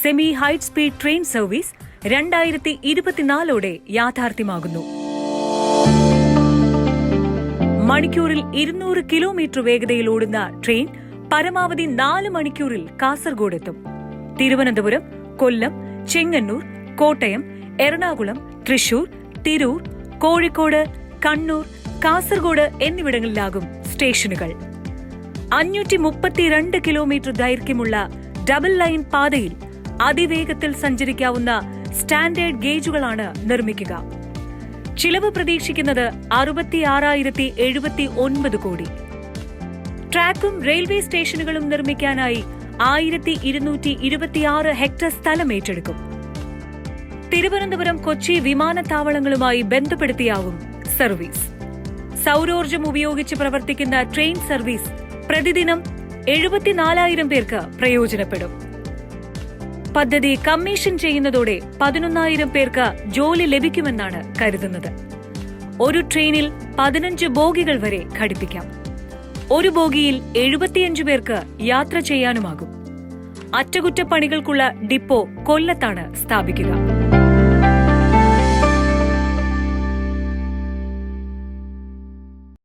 Semi high speed train service 2024 യാഥാർത്ഥ്യമാകുന്നു. മണിക്കൂറിൽ 200 kilometre വേഗതയിൽ ഓടുന്ന ട്രെയിൻ പരമാവധി 4 മണിക്കൂറിൽ കാസർഗോഡ് എത്തും. തിരുവനന്തപുരം, കൊല്ലം, ചെങ്ങന്നൂർ, കോട്ടയം, എറണാകുളം, തൃശൂർ, തിരൂർ, കോഴിക്കോട്, കണ്ണൂർ, കാസർഗോഡ് എന്നിവിടങ്ങളിലാകും സ്റ്റേഷനുകൾ. 532 കിലോമീറ്റർ ദൈർഘ്യമുള്ള ഡബിൾ ലൈൻ പാതയിൽ അതിവേഗത്തിൽ സഞ്ചരിക്കാവുന്ന സ്റ്റാൻഡേർഡ് ഗേജുകളാണ് നിർമ്മിക്കുക. ചിലവ് പ്രതീക്ഷിക്കുന്നത് 66,079 കോടി. ട്രാക്കും റെയിൽവേ സ്റ്റേഷനുകളും നിർമ്മിക്കാനായി 1226 ഹെക്ടർ സ്ഥലം ഏറ്റെടുക്കും. തിരുവനന്തപുരം, കൊച്ചി വിമാനത്താവളങ്ങളുമായി ബന്ധപ്പെടുത്തിയാവും സർവീസ്. സൗരോർജ്ജം ഉപയോഗിച്ച് പ്രവർത്തിക്കുന്ന ട്രെയിൻ സർവീസ് പ്രതിദിനം 74,000 പേർക്ക് പ്രയോജനപ്പെടും. പദ്ധതി കമ്മീഷൻ ചെയ്യുന്നതോടെ 11,000 പേർക്ക് ജോലി ലഭിക്കുമെന്നാണ് കരുതുന്നത്. ഒരു ട്രെയിനിൽ 15 ബോഗികൾ വരെ ഘടിപ്പിക്കാം. ഒരു ബോഗിയിൽ 75 പേർക്ക് യാത്ര ചെയ്യാനുമാകും. അറ്റകുറ്റപ്പണികൾക്കുള്ള ഡിപ്പോ കൊല്ലത്താണ് സ്ഥാപിക്കുക.